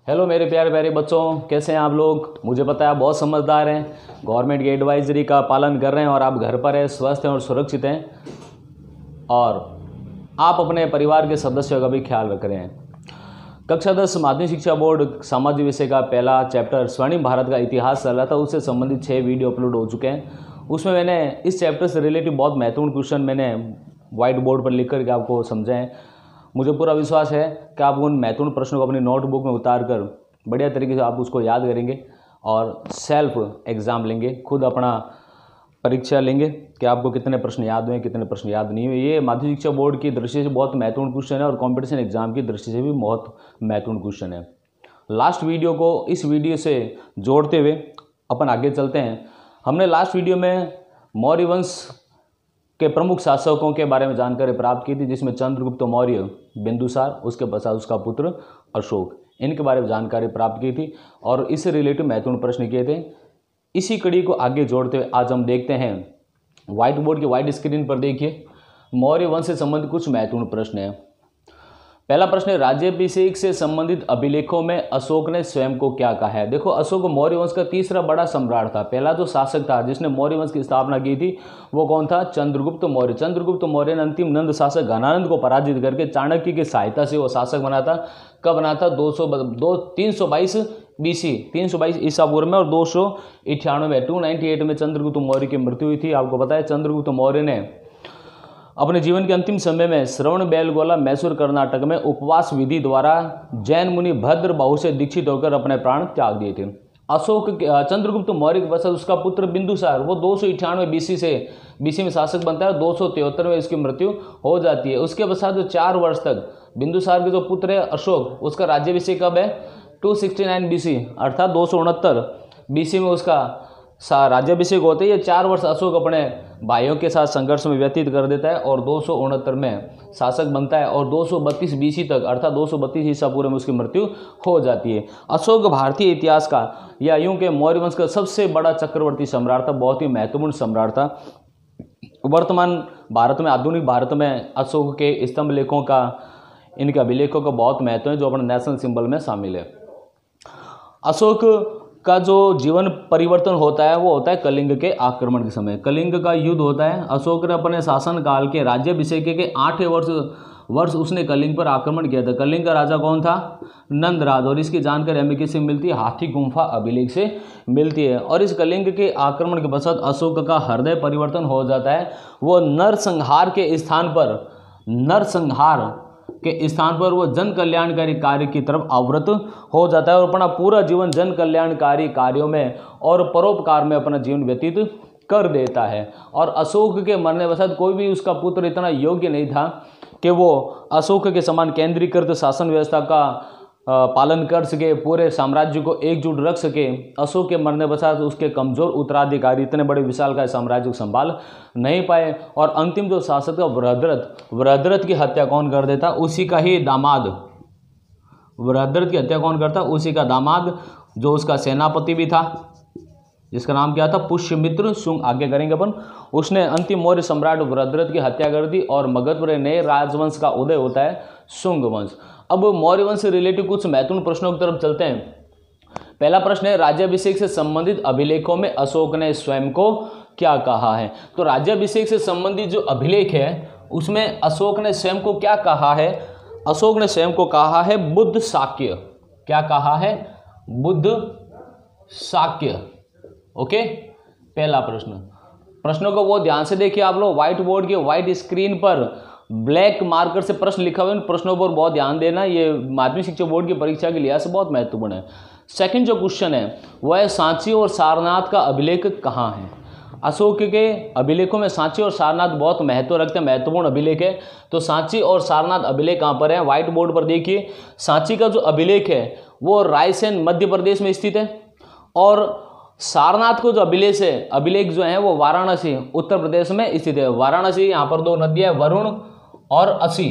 Hello मेरे प्यारे प्यारे बच्चों, कैसे हैं आप लोग। मुझे पता है आप बहुत समझदार हैं, गवर्नमेंट की एडवाइजरी का पालन कर रहे हैं और आप घर पर हैं, स्वस्थ हैं और सुरक्षित हैं और आप अपने परिवार के सदस्यों का भी ख्याल रख रहे हैं। कक्षा 10 माध्यमिक शिक्षा बोर्ड सामाजिक विषय का पहला चैप्टर स्वर्णिम भारत का इतिहास चल रहा था, उससे संबंधित 6 वीडियो अपलोड हो चुके हैं। उसमें मैंने इस चैप्टर से रिलेटिव बहुत महत्वपूर्ण क्वेश्चन मैंने व्हाइट बोर्ड पर लिख करके आपको समझाएं। मुझे पूरा विश्वास है कि आप उन महत्वपूर्ण प्रश्नों को अपनी नोटबुक में उतार कर बढ़िया तरीके से आप उसको याद करेंगे और सेल्फ एग्ज़ाम लेंगे, खुद अपना परीक्षा लेंगे कि आपको कितने प्रश्न याद हुए, कितने प्रश्न याद नहीं हुए। ये माध्यमिक शिक्षा बोर्ड की दृष्टि से बहुत महत्वपूर्ण क्वेश्चन है और कंपटीशन एग्जाम की दृष्टि से भी बहुत महत्वपूर्ण क्वेश्चन है। लास्ट वीडियो को इस वीडियो से जोड़ते हुए अपन आगे चलते हैं। हमने लास्ट वीडियो में मौर्य वंश के प्रमुख शासकों के बारे में जानकारी प्राप्त की थी, जिसमें चंद्रगुप्त मौर्य, बिंदुसार, उसके पश्चात उसका पुत्र अशोक, इनके बारे में जानकारी प्राप्त की थी और इससे रिलेटेड महत्वपूर्ण प्रश्न किए थे। इसी कड़ी को आगे जोड़ते हुए आज हम देखते हैं व्हाइट बोर्ड की व्हाइट स्क्रीन पर देखिए मौर्य वंश से संबंधित कुछ महत्वपूर्ण प्रश्न हैं। पहला प्रश्न है, राज्याभिषेक से संबंधित अभिलेखों में अशोक ने स्वयं को क्या कहा है। देखो, अशोक मौर्य वंश का तीसरा बड़ा सम्राट था। पहला जो शासक था जिसने मौर्य वंश की स्थापना की थी वो कौन था? चंद्रगुप्त मौर्य। चंद्रगुप्त मौर्य ने अंतिम नंद शासक घनानंद को पराजित करके चाणक्य की सहायता से वो शासक बना था। कब बना था? 322 BC, 322 ईसा पूर्व में और 298 में 298 में चंद्रगुप्त मौर्य की मृत्यु हुई थी। आपको पता है चंद्रगुप्त मौर्य ने अपने जीवन के अंतिम समय में श्रवण बेलगोला, मैसूर, कर्नाटक में उपवास विधि द्वारा जैन मुनि भद्र बाहु से दीक्षित होकर अपने प्राण त्याग दिए थे। अशोक चंद्रगुप्त मौर्य के पश्चात उसका पुत्र बिंदुसार, वो 298 BC में शासक बनता है, 273 में इसकी मृत्यु हो जाती है। उसके पश्चात जो 4 वर्ष तक बिंदुसार के जो पुत्र है अशोक, उसका राज्याभिषेक कब है? 269 BC अर्थात 269 BC में उसका राज्याभिषेक होते ही ये 4 वर्ष अशोक अपने भाइयों के साथ संघर्ष में व्यतीत कर देता है और 269 में शासक बनता है और 232 BC तक अर्थात 232 ईसा पूर्व में उसकी मृत्यु हो जाती है। अशोक भारतीय इतिहास का या यूं के मौर्य वंश का सबसे बड़ा चक्रवर्ती सम्राट था, बहुत ही महत्वपूर्ण सम्राट था। वर्तमान भारत में, आधुनिक भारत में अशोक के स्तंभ लेखों का, इनके अभिलेखों का बहुत महत्व है जो अपने नेशनल सिंबल में शामिल है। अशोक का जो जीवन परिवर्तन होता है वो होता है कलिंग के आक्रमण के समय। कलिंग का युद्ध होता है। अशोक ने अपने शासन काल के राज्याभिषेक के 8वें वर्ष उसने कलिंग पर आक्रमण किया था। कलिंग का राजा कौन था? नंदराज। और इसकी जानकारी हमें किससे मिलती है? हाथी गुम्फा अभिलेख से मिलती है। और इस कलिंग के आक्रमण के पश्चात अशोक का हृदय परिवर्तन हो जाता है। वो नरसंहार के स्थान पर वो जन कल्याणकारी कार्य की तरफ आवृत हो जाता है और अपना पूरा जीवन जन कल्याणकारी कार्यों में और परोपकार में अपना जीवन व्यतीत कर देता है। और अशोक के मरने के बाद कोई भी उसका पुत्र इतना योग्य नहीं था कि वो अशोक के समान केंद्रीकृत शासन व्यवस्था का पालन कर सके, पूरे साम्राज्य को एकजुट रख सके। अशोक के मरने के बाद उसके कमजोर उत्तराधिकारी इतने बड़े विशालकाय साम्राज्य को संभाल नहीं पाए और अंतिम जो शासक था वृहद्रथ की हत्या कौन कर देता? उसी का ही दामाद। वृहद्रथ की हत्या कौन करता? उसी का दामाद, जो उसका सेनापति भी था, जिसका नाम क्या था? पुष्यमित्र शुंग। आगे करेंगे अपन। उसने अंतिम मौर्य सम्राट वृहद्रथ की हत्या कर दी और मगध पर नए राजवंश का उदय होता है, शुंग वंश। अब मौर्य वंश से रिलेटेड कुछ महत्वपूर्ण प्रश्नों की तरफ चलते हैं। पहला प्रश्न है, राज्याभिषेक से संबंधित अभिलेखों में अशोक ने स्वयं को क्या कहा है। तो राज्याभिषेक से संबंधित जो अभिलेख है उसमें अशोक ने स्वयं को क्या कहा है? अशोक ने स्वयं को कहा है बुद्ध शाक्य। क्या कहा है? बुद्ध शाक्य। ओके, पहला प्रश्नों को वो ध्यान से देखिए आप लोग। व्हाइट बोर्ड के व्हाइट स्क्रीन पर ब्लैक मार्कर से प्रश्न लिखा हुआ है, इन प्रश्नों पर बहुत ध्यान देना। ये माध्यमिक शिक्षा बोर्ड की परीक्षा के लिहाज से बहुत महत्वपूर्ण है। सेकंड जो क्वेश्चन है वह है, सांची और सारनाथ का अभिलेख कहाँ है। अशोक के अभिलेखों में सांची और सारनाथ बहुत महत्व रखते हैं, महत्वपूर्ण अभिलेख है। तो सांची और सारनाथ अभिलेख कहाँ पर है? व्हाइट बोर्ड पर देखिए। सांची का जो अभिलेख है वो रायसेन मध्य प्रदेश में स्थित है और सारनाथ को जो अभिलेख जो है वो वाराणसी उत्तर प्रदेश में स्थित है। वाराणसी, यहाँ पर 2 नदियाँ, वरुण और असी,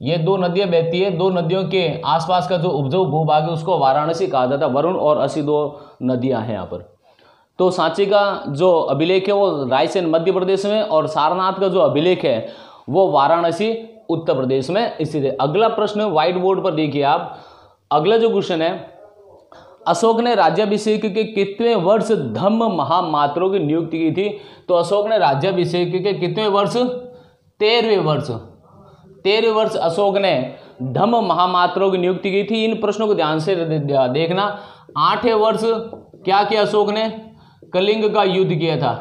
ये 2 नदियाँ बहती है। 2 नदियों के आसपास का जो उपजाऊ भूभाग है उसको वाराणसी कहा जाता है। वरुण और असी 2 नदियाँ हैं यहाँ पर। तो सांची का जो अभिलेख है वो रायसेन मध्य प्रदेश में और सारनाथ का जो अभिलेख है वो वाराणसी उत्तर प्रदेश में स्थित है। अगला प्रश्न व्हाइट बोर्ड पर देखिए आप, अगला जो क्वेश्चन है, अशोक ने राज्याभिषेक के कितने वर्ष धम्म महामात्रों की नियुक्ति की थी? तो अशोक ने राज्याभिषेक के कितने वर्ष? 13वें वर्ष। 13वें वर्ष अशोक ने धम्म महामात्रों की नियुक्ति की थी। इन प्रश्नों को ध्यान से देखना। 8वें वर्ष क्या किया अशोक ने? कलिंग का युद्ध किया था,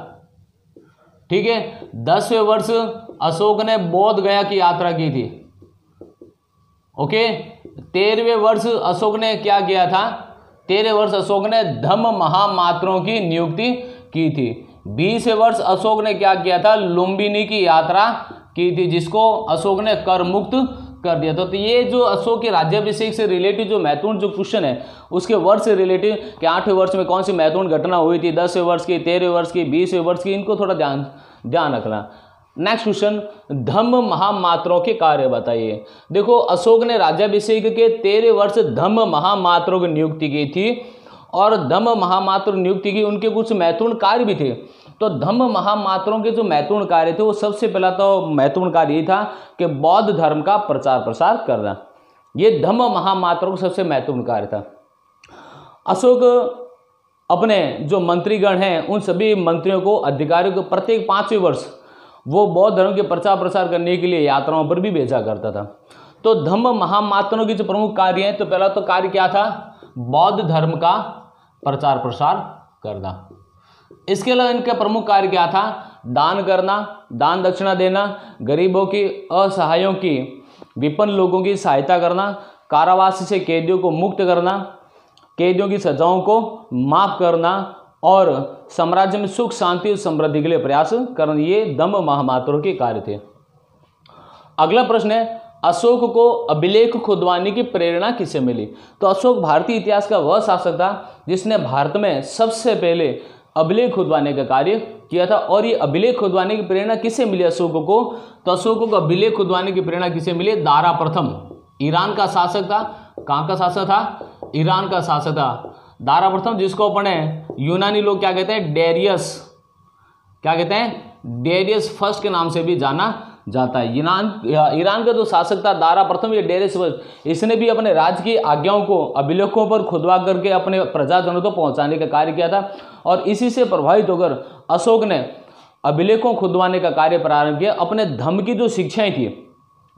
ठीक है। 10वें वर्ष अशोक ने बोध गया की यात्रा की थी, ओके। 13वें वर्ष अशोक ने क्या किया था? 13वें वर्ष अशोक ने धम्म महामात्रों की नियुक्ति की थी। 20वें वर्ष अशोक ने क्या किया था? लुम्बिनी की यात्रा की थी, जिसको अशोक ने कर मुक्त कर दिया था। तो ये जो अशोक के राज्याभिषेक से रिलेटेड जो महत्वपूर्ण जो क्वेश्चन है, उसके वर्ष से रिलेटेड कि 8वें वर्ष में कौन सी महत्वपूर्ण घटना हुई थी, 10वें वर्ष की, 13वें वर्ष की, 20वें वर्ष की, इनको थोड़ा ध्यान रखना। नेक्स्ट क्वेश्चन, धम्म महामात्रों के कार्य बताइए। देखो, अशोक ने राज्याभिषेक के 13वें वर्ष धम्म महामात्रों की नियुक्ति की थी, और धम्म महामात्र नियुक्ति की उनके कुछ महत्वपूर्ण कार्य भी थे। तो धम्म महामात्रों के जो महत्वपूर्ण कार्य थे, वो सबसे पहला तो महत्वपूर्ण कार्य ये था कि बौद्ध धर्म का प्रचार प्रसार करना। ये धम्म महामात्रों का सबसे महत्वपूर्ण कार्य था। अशोक अपने जो मंत्रीगण हैं, उन सभी मंत्रियों को, अधिकारियों को प्रत्येक 5वें वर्ष वो बौद्ध धर्म के प्रचार प्रसार करने के लिए यात्राओं पर भी भेजा करता था। तो धम्म महामात्रों के जो प्रमुख कार्य हैं, तो पहला तो कार्य क्या था? बौद्ध धर्म का प्रचार प्रसार करना। इसके अलावा इनका प्रमुख कार्य क्या था? दान करना, दान दक्षिणा देना, गरीबों की, असहायों की, विपन्न लोगों की सहायता करना, कारावास से कैदियों को मुक्त करना, कैदियों की सजाओं को माफ करना, और साम्राज्य में सुख शांति और समृद्धि के लिए प्रयास करना। ये धम्म महामात्रों के कार्य थे। अगला प्रश्न है, अशोक को अभिलेख खुदवाने की प्रेरणा किससे मिली? तो अशोक भारतीय इतिहास का वह शासक था जिसने भारत में सबसे पहले अभिलेख खुदवाने का कार्य किया था। और ये अभिलेख खुदवाने की प्रेरणा किससे मिली अशोक को? तो अशोक को अभिलेख खुदवाने की प्रेरणा किससे मिली? दारा प्रथम, ईरान का शासक था। कहाँ का शासक था? ईरान का शासक था दारा प्रथम, जिसको अपने यूनानी लोग क्या कहते हैं? डेरियस, क्या कहते हैं? डेरियस फर्स्ट के नाम से भी जाना जाता है। ईरान का जो शासक था दारा प्रथम, ये डेरियस फर्स्ट, इसने भी अपने राज्य की आज्ञाओं को अभिलेखों पर खुदवा करके अपने प्रजाजनों तक पहुंचाने का कार्य किया था। और इसी से प्रभावित होकर अशोक ने अभिलेखों खुदवाने का कार्य प्रारंभ किया। अपने धम्म की जो शिक्षाएं थी,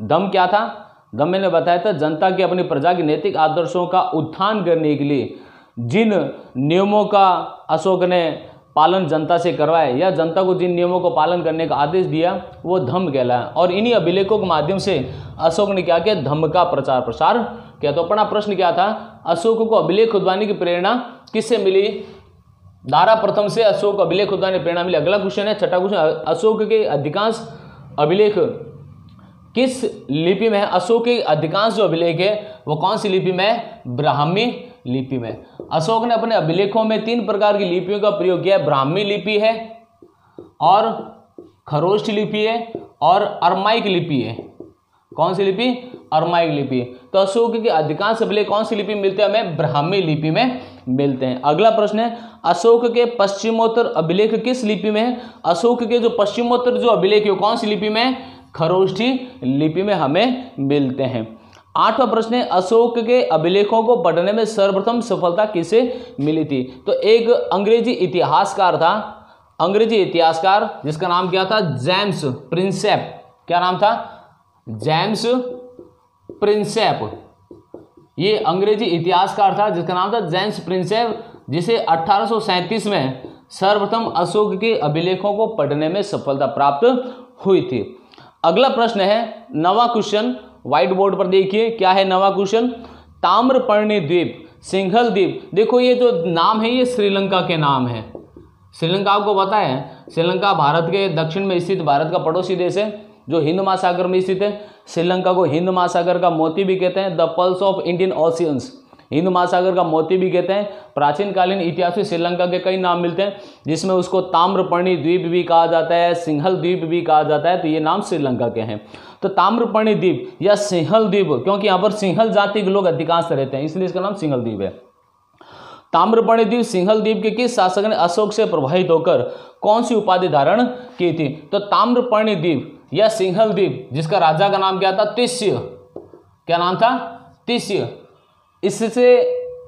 धम्म क्या था? धम्म मैंने बताया था, जनता के, अपनी प्रजा के नैतिक आदर्शों का उत्थान करने के लिए जिन नियमों का अशोक ने पालन जनता से करवाए, या जनता को जिन नियमों को पालन करने का आदेश दिया, वो धम्म कहलाया। और इन्हीं अभिलेखों के माध्यम से अशोक ने क्या किया? धम्म का प्रचार प्रसार किया। तो अपना प्रश्न क्या था? अशोक को अभिलेख खुदवाने की प्रेरणा किससे मिली? दारा प्रथम से अशोक को अभिलेख खुदवाने की प्रेरणा मिली। अगला क्वेश्चन है, छठा क्वेश्चन, अशोक के अधिकांश अभिलेख किस लिपि में है? अशोक के अधिकांश जो अभिलेख है वो कौन सी लिपि में है? ब्राह्मी लिपि में। अशोक ने अपने अभिलेखों में 3 प्रकार की लिपियों का प्रयोग किया है। ब्राह्मी लिपि है, और खरोष्ठ लिपि है, और अरमाइक लिपि है। कौन सी लिपि? अरमाइक लिपि। तो अशोक के अधिकांश अभिलेख कौन सी लिपि में मिलते हैं? हमें ब्राह्मी लिपि में मिलते हैं। अगला प्रश्न है, अशोक के पश्चिमोत्तर अभिलेख किस लिपि में है? अशोक के जो पश्चिमोत्तर जो अभिलेख है वो कौन सी लिपि में? खरोष्ठी लिपि में हमें मिलते हैं। 8वां प्रश्न है, अशोक के अभिलेखों को पढ़ने में सर्वप्रथम सफलता किसे मिली थी? तो एक अंग्रेजी इतिहासकार था, अंग्रेजी इतिहासकार, जिसका नाम क्या था? James Prinsep. क्या नाम था? James Prinsep. ये अंग्रेजी इतिहासकार था जिसका नाम था जेम्स प्रिंसेप, जिसे 1837 में सर्वप्रथम अशोक के अभिलेखों को पढ़ने में सफलता प्राप्त हुई थी। अगला प्रश्न है, नवा क्वेश्चन, व्हाइट बोर्ड पर देखिए क्या है नवा क्वेश्चन। ताम्रपर्णी द्वीप, सिंघल द्वीप। देखो ये जो नाम है ये श्रीलंका के नाम है। श्रीलंका आपको पता है, श्रीलंका भारत के दक्षिण में स्थित भारत का पड़ोसी देश है जो हिंद महासागर में स्थित है। श्रीलंका को हिंद महासागर का मोती भी कहते हैं, the pulse of Indian oceans, Hind महासागर का मोती भी कहते हैं। प्राचीन कालीन इतिहास में श्रीलंका के कई नाम मिलते हैं, जिसमें उसको ताम्रपर्णी द्वीप भी कहा जाता है, सिंघल द्वीप भी कहा जाता है। तो ये नाम श्रीलंका के हैं। तो ताम्रपर्णी द्वीप या सिंघल द्वीप, क्योंकि यहाँ पर सिंघल जाति के लोग अधिकांश रहते हैं, इसलिए इसका नाम सिंघल द्वीप है। ताम्रपर्णी द्वीप, सिंघल द्वीप के किस शासक ने अशोक से प्रभावित होकर कौन सी उपाधि धारण की थी? तो ताम्रपर्णी द्वीप या सिंघल द्वीप, जिसका राजा का नाम क्या था? तिस्य। क्या नाम था? तिस्य। इससे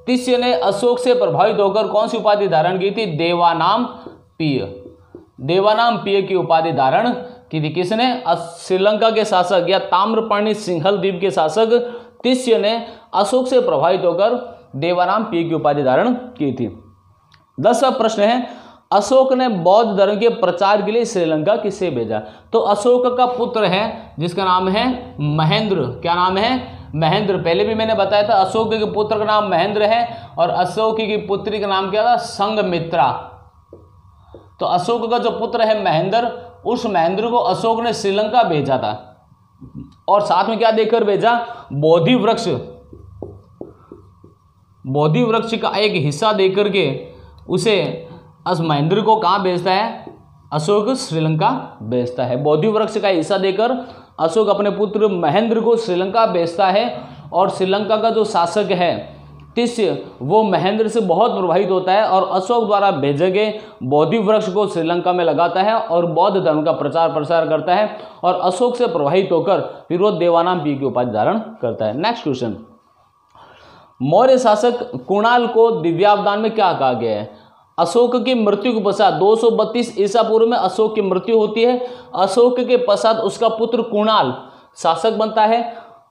तिष्य ने अशोक से प्रभावित होकर कौन सी उपाधि धारण की थी? देवानाम पीय। देवानाम पीय की उपाधि धारण की थी किसने? श्रीलंका के शासक या ताम्रपर्णी सिंहल द्वीप के शासक तिष्य ने अशोक से प्रभावित होकर देवानाम पीय की उपाधि धारण की थी। 10वां प्रश्न है, अशोक ने बौद्ध धर्म के प्रचार के लिए श्रीलंका किसे भेजा? तो अशोक का पुत्र है जिसका नाम है महेंद्र। क्या नाम है? महेंद्र। पहले भी मैंने बताया था अशोक के पुत्र का नाम महेंद्र है और अशोक की पुत्री का नाम क्या था? संघमित्रा। तो अशोक का जो पुत्र है महेंद्र, उस महेंद्र को अशोक ने श्रीलंका भेजा था और साथ में क्या देकर भेजा? बोधि वृक्ष। बोधि वृक्ष का एक हिस्सा देकर के उसे महेंद्र को कहाँ भेजता है? अशोक श्रीलंका भेजता है। बोधि वृक्ष का हिस्सा देकर अशोक अपने पुत्र महेंद्र को श्रीलंका भेजता है और श्रीलंका का जो शासक है तिष्य, वो महेंद्र से बहुत प्रभावित होता है और अशोक द्वारा भेजे गए बोधि वृक्ष को श्रीलंका में लगाता है और बौद्ध धर्म का प्रचार प्रसार करता है और अशोक से प्रभावित होकर फिर वो देवानाम पीय की उपाधि धारण करता है। नेक्स्ट क्वेश्चन, मौर्य शासक कुणाल को दिव्यावदान में क्या कहा गया है? अशोक की मृत्यु के पश्चात 232 ईसा पूर्व में अशोक की मृत्यु होती है। अशोक के पश्चात उसका पुत्र कुणाल शासक बनता है।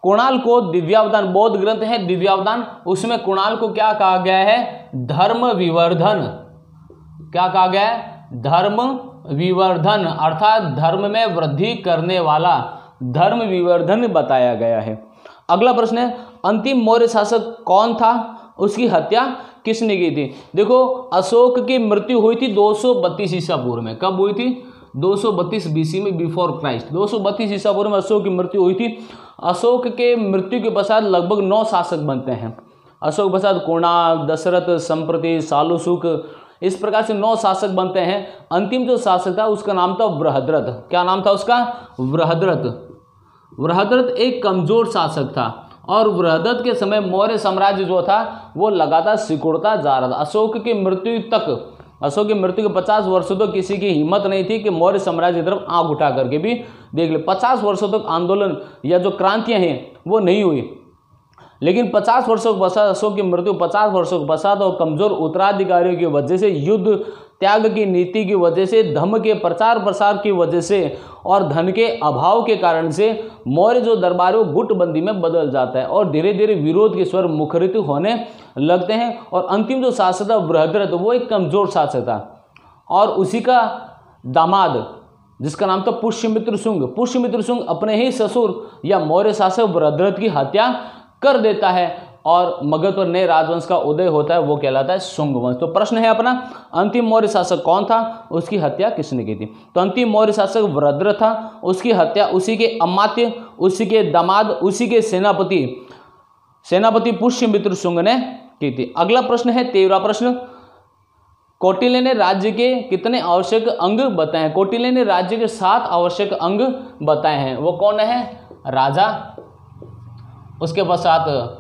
कुणाल को दिव्यावदान, बौद्ध ग्रंथ है दिव्यावदान, उसमें कुणाल को क्या कहा गया है? धर्म विवर्धन। क्या कहा गया है? धर्म विवर्धन, अर्थात धर्म में वृद्धि करने वाला, धर्म विवर्धन बताया गया है। अगला प्रश्न है, अंतिम मौर्य शासक कौन था? उसकी हत्या किसने की थी? देखो, अशोक की मृत्यु हुई थी 232 ईसा पूर्व में। कब हुई थी? 232 बीसी में, बिफोर क्राइस्ट। 232 ईसा पूर्व में अशोक की मृत्यु हुई थी। अशोक के मृत्यु के पश्चात लगभग 9 शासक बनते हैं। अशोक पश्चात कुणाल, दशरथ, संप्रति, सालुशुक, इस प्रकार से 9 शासक बनते हैं। अंतिम जो शासक था उसका नाम था बृहद्रथ। क्या नाम था उसका? बृहद्रथ। बृहद्रथ एक कमजोर शासक था और बृहद्रथ के समय मौर्य साम्राज्य जो था वो लगातार सिकुड़ता जा रहा था। अशोक की मृत्यु तक, अशोक की मृत्यु के 50 वर्षों तक किसी की हिम्मत नहीं थी कि मौर्य साम्राज्य की तरफ आंख उठा करके भी देख ले। 50 वर्षों तक आंदोलन या जो क्रांतियां हैं वो नहीं हुई, लेकिन 50 वर्षों के पश्चात अशोक की मृत्यु 50 वर्षों के पश्चात और कमजोर उत्तराधिकारियों की वजह से, युद्ध त्याग की नीति की वजह से, धर्म के प्रचार प्रसार की वजह से और धन के अभाव के कारण से मौर्य जो दरबार है वो गुटबंदी में बदल जाता है और धीरे धीरे विरोध के स्वर मुखरित होने लगते हैं। और अंतिम जो शासक था बृहद्रथ, वो एक कमजोर शासक था और उसी का दामाद जिसका नाम था पुष्यमित्र शुंग, पुष्यमित्र शुंग अपने ही ससुर या मौर्य शासक बृहद्रथ की हत्या कर देता है और मगध पर नए राजवंश का उदय होता है, वो कहलाता है शुंग वंश। तो प्रश्न है अपना, अंतिम मौर्य शासक कौन था? उसकी हत्या किसने की थी? तो अंतिम मौर्य शासक बृहद्रथ था, उसकी हत्या उसी के अमात्य, उसी के दामाद, उसी के सेनापति पुष्यमित्र शुंग ने की थी। अगला प्रश्न है 13वां प्रश्न, कौटिल्य ने राज्य के कितने आवश्यक अंग बताए हैं? कौटिल्य ने राज्य के 7 आवश्यक अंग बताए हैं। वो कौन है? राजा, उसके पश्चात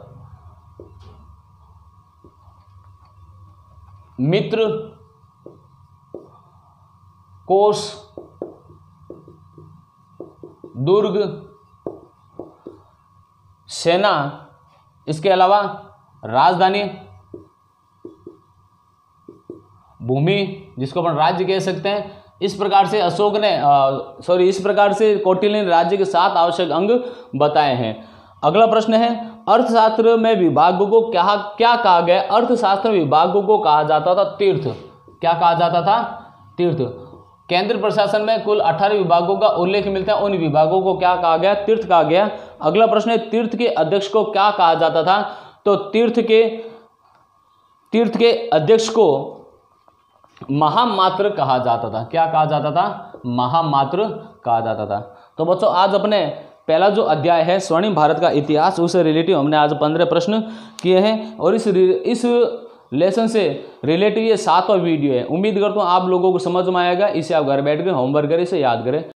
मित्र, कोष, दुर्ग, सेना, इसके अलावा राजधानी, भूमि जिसको अपन राज्य कह सकते हैं। इस प्रकार से अशोक ने इस प्रकार से कौटिल्य ने राज्य के 7 आवश्यक अंग बताए हैं। अगला प्रश्न है, अर्थशास्त्र में विभागों को क्या कहा गया? अर्थशास्त्र विभागों को कहा जाता था तीर्थ। क्या कहा जाता था? तीर्थ। केंद्र प्रशासन में कुल 18 विभागों का उल्लेख मिलता है, उन विभागों को क्या कहा गया? तीर्थ कहा गया। अगला प्रश्न है, तीर्थ के अध्यक्ष को क्या कहा जाता था? तो तीर्थ के अध्यक्ष को महामात्र कहा जाता था। क्या कहा जाता था? महामात्र कहा जाता था। तो बच्चों, आज अपने पहला जो अध्याय है स्वर्णिम भारत का इतिहास, उससे रिलेटिव हमने आज 15 प्रश्न किए हैं और इस लेसन से रिलेटिव ये 7वां वीडियो है। उम्मीद करता हूँ आप लोगों को समझ में आएगा। इसे आप घर बैठ कर होमवर्क करें, इसे याद करें।